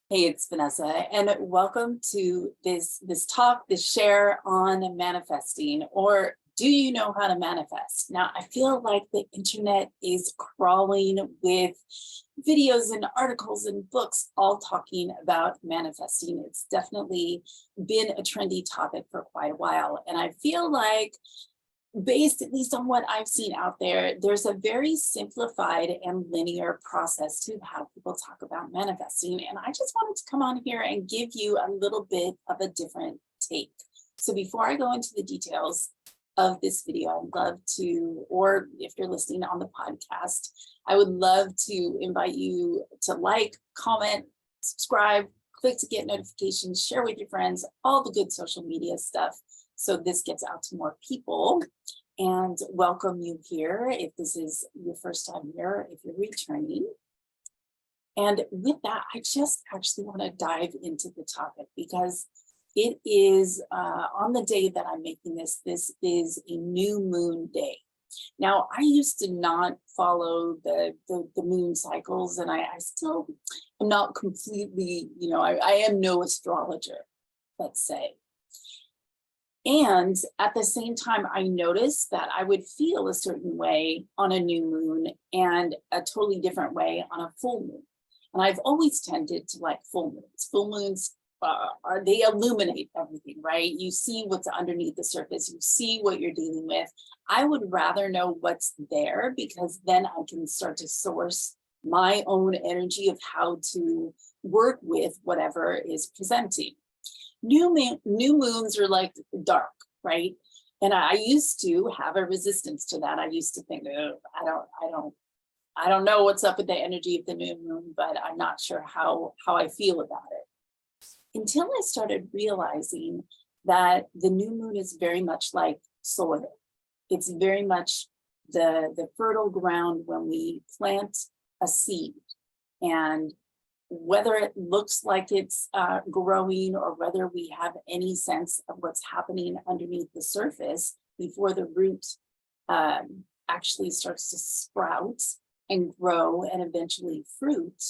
Hey, it's Vanessa, and welcome to this talk, this share on manifesting, or do you know how to manifest? Now, I feel like the internet is crawling with videos and articles and books all talking about manifesting. It's definitely been a trendy topic for quite a while, and I feel like based at least on what I've seen out there, there's a very simplified and linear process to how people talk about manifesting. And I just wanted to come on here and give you a little bit of a different take. So before I go into the details of this video, I'd love to, or if you're listening on the podcast, I would love to invite you to like, comment, subscribe, click to get notifications, share with your friends, all the good social media stuff, so this gets out to more people. And welcome you here if this is your first time here, if you're returning. And with that, I just actually want to dive into the topic because it is on the day that I'm making this is a new moon day. Now, I used to not follow the moon cycles, and I still am not completely, I am no astrologer, let's say. And at the same time, I noticed that I would feel a certain way on a new moon and a totally different way on a full moon. And I've always tended to like full moons. Full moons they illuminate everything, right? You see what's underneath the surface, you see what you're dealing with. I would rather know what's there because then I can start to source my own energy of how to work with whatever is presenting. New moons are like dark, right? And I used to have a resistance to that. I used to think, oh, I don't know what's up with the energy of the new moon, but I'm not sure how I feel about it. Until I started realizing that the new moon is very much like soil. It's very much the fertile ground when we plant a seed, and whether it looks like it's growing or whether we have any sense of what's happening underneath the surface before the root actually starts to sprout and grow and eventually fruit,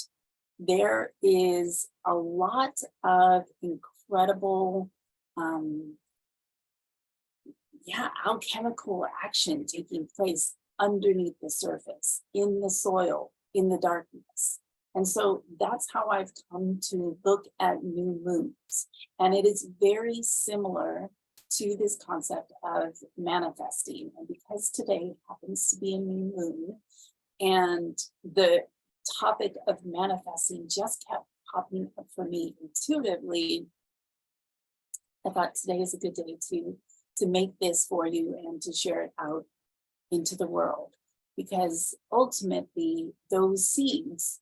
there is a lot of incredible alchemical action taking place underneath the surface, in the soil, in the darkness. And so that's how I've come to look at new moons. And it is very similar to this concept of manifesting. And because today happens to be a new moon, and the topic of manifesting just kept popping up for me intuitively, I thought today is a good day to make this for you and to share it out into the world. Because ultimately, those seeds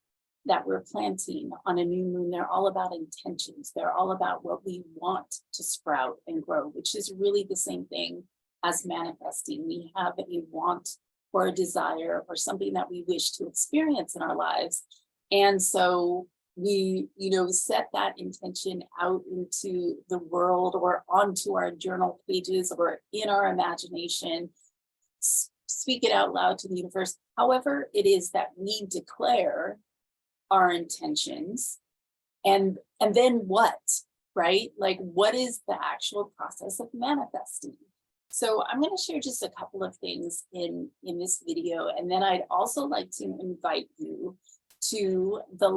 that we're planting on a new moon, they're all about intentions. They're all about what we want to sprout and grow, which is really the same thing as manifesting. We have a want or a desire or something that we wish to experience in our lives. And so we, set that intention out into the world or onto our journal pages or in our imagination, speak it out loud to the universe. However it is that we declare our intentions, and then what, right? Like, what is the actual process of manifesting? So I'm going to share just a couple of things in this video, and then I'd also like to invite you to the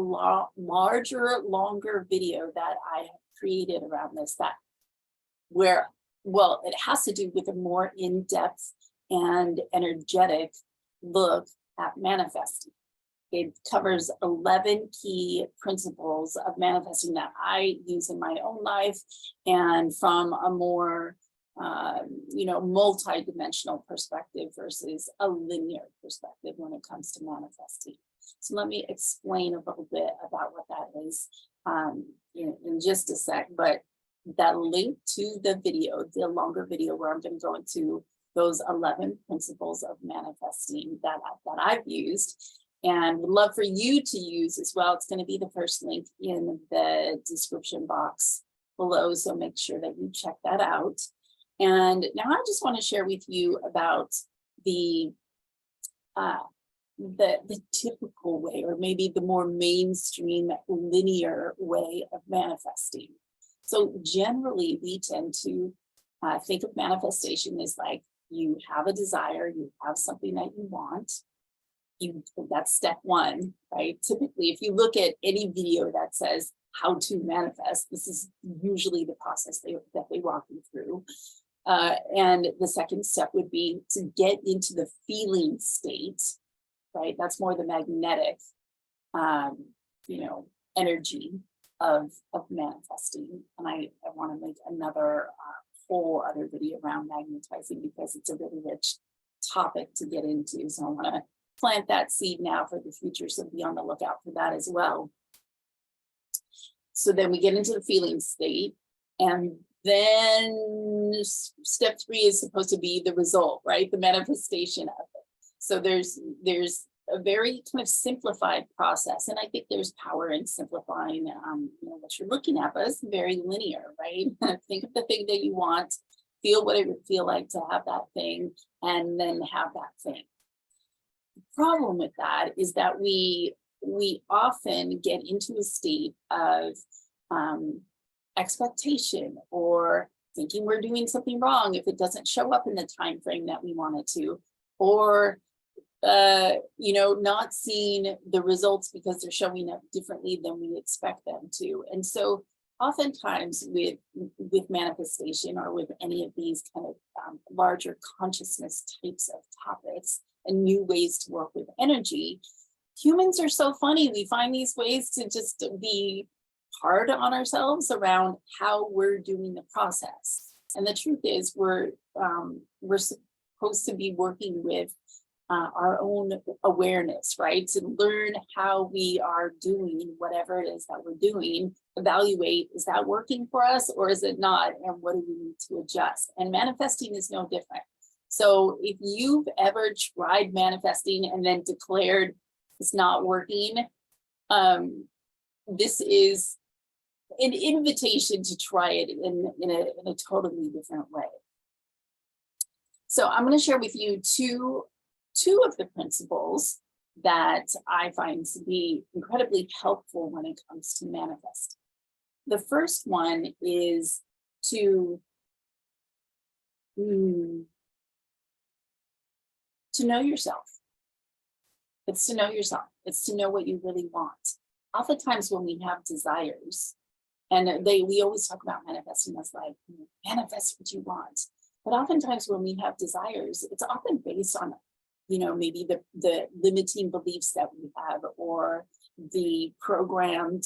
larger, longer video that I have created around this, it has to do with a more in-depth and energetic look at manifesting. It covers 11 key principles of manifesting that I use in my own life, and from a more, multi-dimensional perspective versus a linear perspective when it comes to manifesting. So let me explain a little bit about what that is in just a sec, but that link to the video, the longer video where I'm going to go into those 11 principles of manifesting that I've used and would love for you to use as well. It's going to be the first link in the description box below, so make sure that you check that out. And now I just want to share with you about the the typical way, or maybe the more mainstream linear way of manifesting. So generally we tend to think of manifestation as like, you have a desire, you have something that you want, that's step one, right? Typically, if you look at any video that says how to manifest, this is usually the process that they walk you through. And the second step would be to get into the feeling state, right? That's more the magnetic, energy of manifesting. And I want to make another whole other video around magnetizing, because it's a really rich topic to get into. So I want to plant that seed now for the future. So be on the lookout for that as well. So then we get into the feeling state, and then step 3 is supposed to be the result, right? The manifestation of it. So there's a very kind of simplified process, and I think there's power in simplifying what you're looking at, but it's very linear, right? Think of the thing that you want, feel what it would feel like to have that thing, and then have that thing. The problem with that is that we often get into a state of expectation, or thinking we're doing something wrong if it doesn't show up in the time frame that we want it to, or not seeing the results because they're showing up differently than we expect them to. And so oftentimes with manifestation, or with any of these kind of larger consciousness types of topics and new ways to work with energy, humans are so funny. We find these ways to just be hard on ourselves around how we're doing the process. And the truth is, we're supposed to be working with our own awareness, right? To learn how we are doing whatever it is that we're doing, evaluate, is that working for us or is it not? And what do we need to adjust? And manifesting is no different. So if you've ever tried manifesting and then declared it's not working, this is an invitation to try it in a totally different way. So I'm going to share with you two of the principles that I find to be incredibly helpful when it comes to manifesting. The first one is to know yourself. It's to know yourself. It's to know what you really want. Oftentimes when we have desires, and we always talk about manifesting as like, manifest what you want. But oftentimes when we have desires, it's often based on, maybe the limiting beliefs that we have, or the programmed,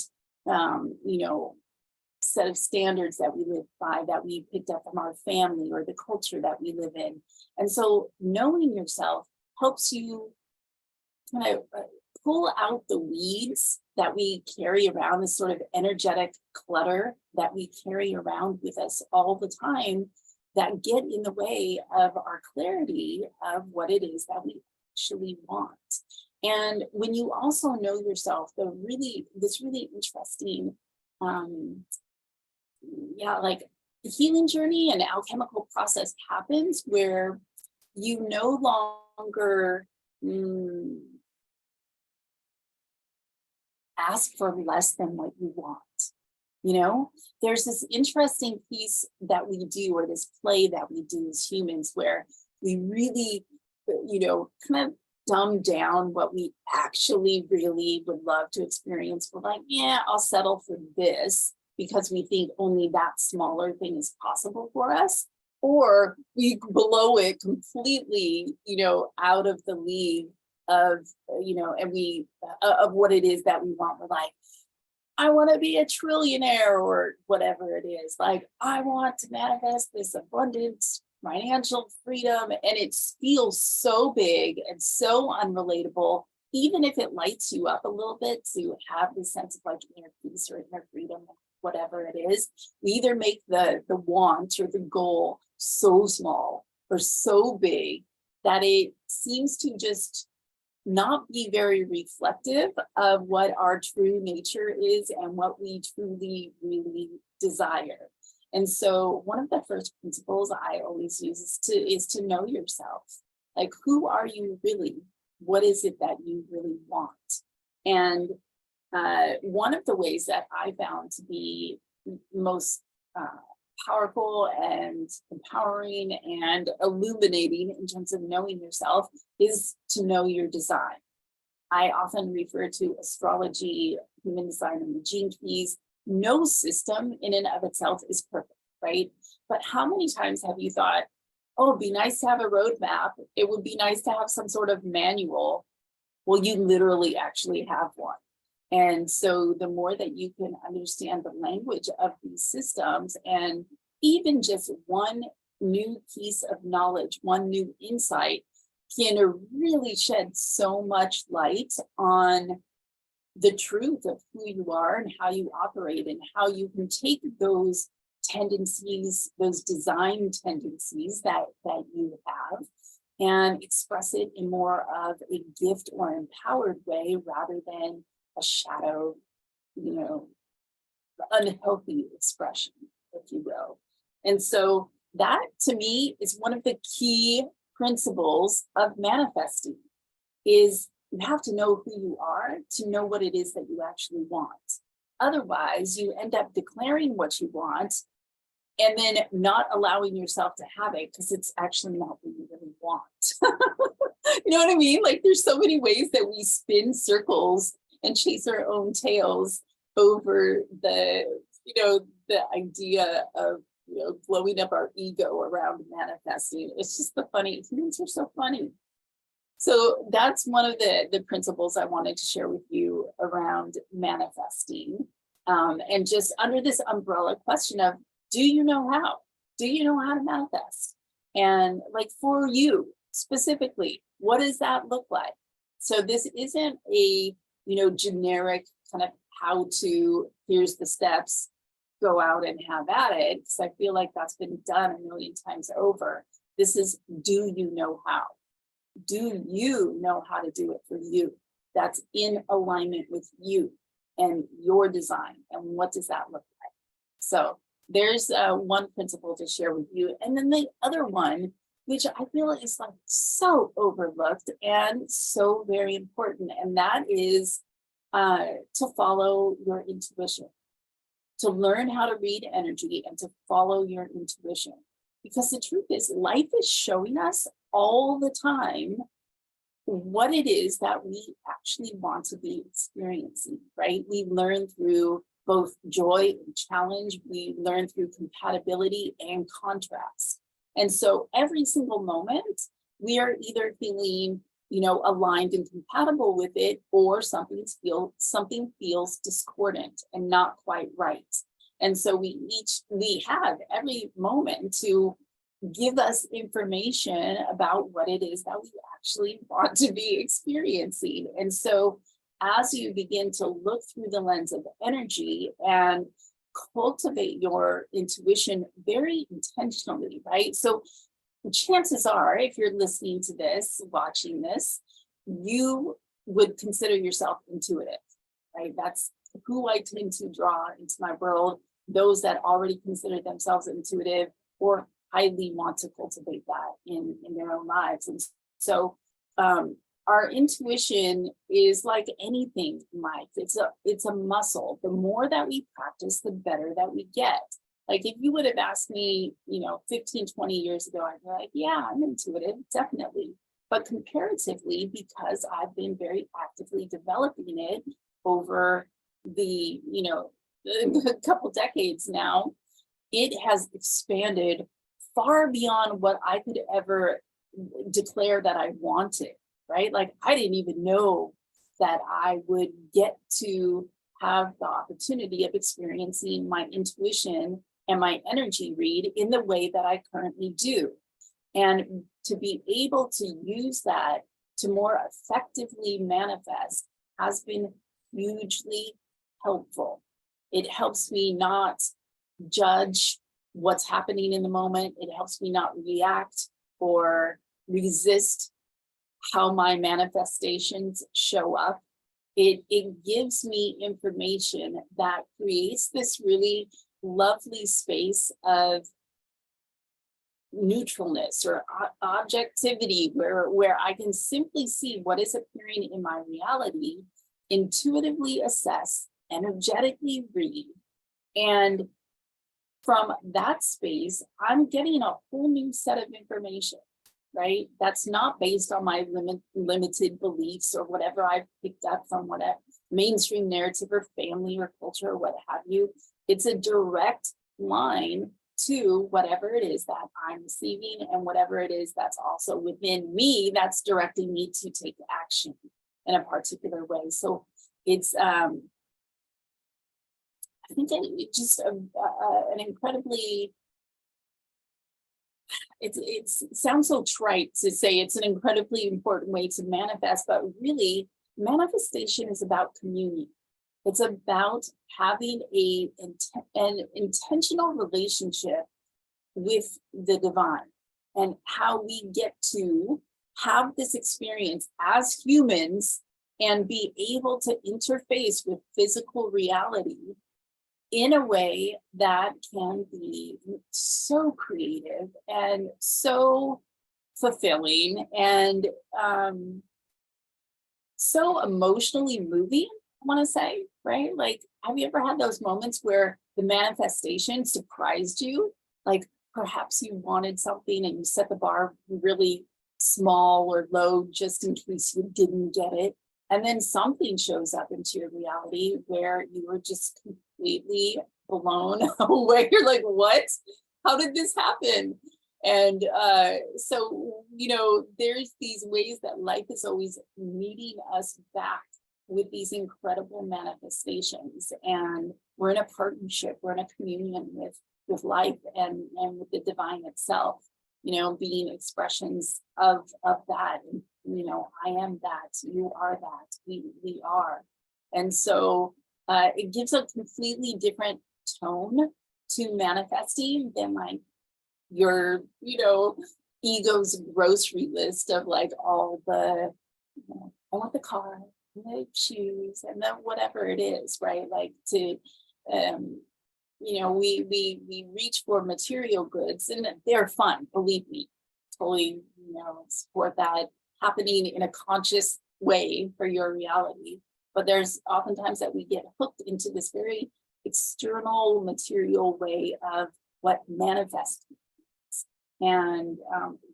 set of standards that we live by, that we picked up from our family or the culture that we live in. And so knowing yourself helps you kind of pull out the weeds that we carry around, this sort of energetic clutter that we carry around with us all the time, that get in the way of our clarity of what it is that we actually want. And when you also know yourself, this really interesting, the healing journey and alchemical process happens where you no longer ask for less than what you want. There's this interesting piece that we do, or this play that we do as humans, where we really, kind of dumb down what we actually really would love to experience. We're like, yeah, I'll settle for this because we think only that smaller thing is possible for us. Or we blow it completely, out of the league of, and we, of what it is that we want. We're like, I want to be a trillionaire, or whatever it is. Like, I want to manifest this abundance, financial freedom. And it feels so big and so unrelatable, even if it lights you up a little bit to have this sense of like inner peace or inner freedom, whatever it is. We either make the want or the goal so small or so big that it seems to just not be very reflective of what our true nature is and what we truly, really desire. And so one of the first principles I always use is to know yourself. Like, who are you really? what is it that you really want? And one of the ways that I found to be most powerful and empowering and illuminating in terms of knowing yourself is to know your design. I often refer to astrology, human design, and the gene keys. No system in and of itself is perfect, right? But how many times have you thought, oh, it'd be nice to have a roadmap. It would be nice to have some sort of manual. Well, you literally actually have one. And so the more that you can understand the language of these systems, and even just one new piece of knowledge, one new insight can really shed so much light on the truth of who you are and how you operate, and how you can take those tendencies, those design tendencies that you have, and express it in more of a gift or empowered way rather than a shadow, unhealthy expression, if you will. And so that to me is one of the key principles of manifesting, is you have to know who you are to know what it is that you actually want. Otherwise, you end up declaring what you want and then not allowing yourself to have it because it's actually not what you really want. You know what I mean? Like, there's so many ways that we spin circles and chase our own tails over the idea of blowing up our ego around manifesting. It's just humans are so funny. So that's one of the principles I wanted to share with you around manifesting. And just under this umbrella question of, do you know how? Do you know how to manifest? And like, for you specifically, what does that look like? So this isn't a, generic kind of how to, here's the steps, go out and have at it, because I feel like that's been done a million times over. This is, do you know how? Do you know how to do it for you? That's in alignment with you and your design. And what does that look like? So there's one principle to share with you. And then the other one, which I feel is like so overlooked and so very important, and that is to follow your intuition, to learn how to read energy and to follow your intuition. Because the truth is, life is showing us all the time what it is that we actually want to be experiencing, right? We learn through both joy and challenge. We learn through compatibility and contrast. And so every single moment, we are either feeling, aligned and compatible with it, or something feels discordant and not quite right. And so we have every moment to give us information about what it is that we actually want to be experiencing. And so as you begin to look through the lens of energy and cultivate your intuition very intentionally, right? So chances are, if you're listening to this, watching this, you would consider yourself intuitive, right? That's who I tend to draw into my world, those that already consider themselves intuitive or highly want to cultivate that in their own lives. And so our intuition is like anything in life. It's a muscle. The more that we practice, the better that we get. Like, if you would have asked me, 15, 20 years ago, I'd be like, yeah, I'm intuitive, definitely. But comparatively, because I've been very actively developing it over the, a couple decades now, it has expanded far beyond what I could ever declare that I wanted, right? Like, I didn't even know that I would get to have the opportunity of experiencing my intuition and my energy read in the way that I currently do. And to be able to use that to more effectively manifest has been hugely helpful. It helps me not judge what's happening in the moment. It helps me not react or resist how my manifestations show up. It gives me information that creates this really lovely space of neutralness or objectivity, where I can simply see what is appearing in my reality, intuitively assess, energetically read. And from that space, I'm getting a whole new set of information, right? That's not based on my limited beliefs or whatever I've picked up from whatever mainstream narrative or family or culture or what have you. It's a direct line to whatever it is that I'm receiving and whatever it is that's also within me that's directing me to take action in a particular way. So it's, I think it's just an incredibly, it sounds so trite to say it's an incredibly important way to manifest, but really manifestation is about communion. It's about having an intentional relationship with the divine and how we get to have this experience as humans and be able to interface with physical reality in a way that can be so creative and so fulfilling and so emotionally moving, I want to say, right? Like, have you ever had those moments where the manifestation surprised you? Like, perhaps you wanted something and you set the bar really small or low just in case you didn't get it. And then something shows up into your reality where you were just completely blown away. You're like, what? How did this happen? And so, you know, there's these ways that life is always meeting us back with these incredible manifestations. And we're in a partnership, we're in a communion with life and with the divine itself, you know, being expressions of that. And, you know, I am that, you are that, we are. And so it gives a completely different tone to manifesting than like your, you know, ego's grocery list of like all the, you know, I want the car, the shoes, and then whatever it is, right? Like to, you know, we reach for material goods and they're fun, believe me, totally, you know, support that happening in a conscious way for your reality. But there's oftentimes that we get hooked into this very external material way of what manifests. And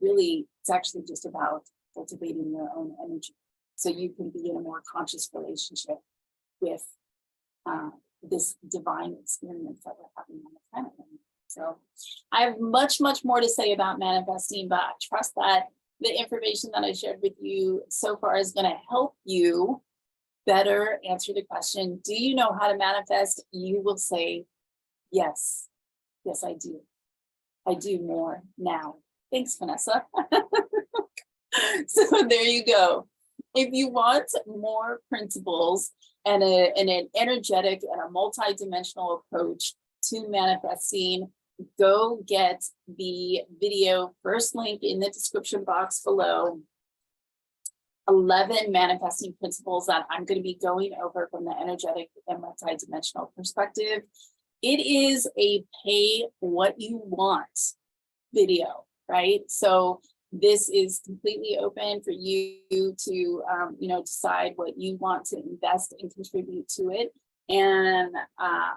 really, it's actually just about cultivating your own energy so you can be in a more conscious relationship with this divine experience that we're having on the planet. So I have much, much more to say about manifesting, but I trust that the information that I shared with you so far is going to help you better answer the question, do you know how to manifest? You will say, yes, yes, I do. I do more now. Thanks, Vanessa. So there you go. If you want more principles and an energetic and a multi-dimensional approach to manifesting, go get the video, first link in the description box below. 11 manifesting principles that I'm going to be going over from the energetic and multi-dimensional perspective. It is a pay what you want video, right? So this is completely open for you to, you know, decide what you want to invest and contribute to it. And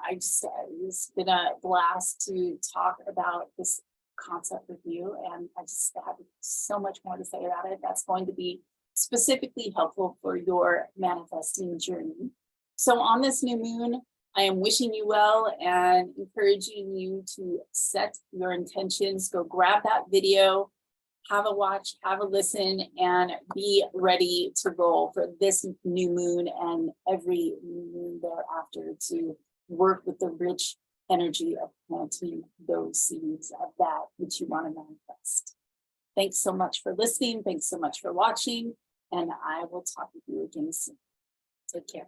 it's been a blast to talk about this concept with you. And I just have so much more to say about it. That's going to be specifically helpful for your manifesting journey. So on this new moon, I am wishing you well and encouraging you to set your intentions. Go grab that video, have a watch, have a listen, and be ready to roll for this new moon and every new moon thereafter to work with the rich energy of planting those seeds of that which you want to manifest. Thanks so much for listening. Thanks so much for watching. And I will talk with you again soon. Take care.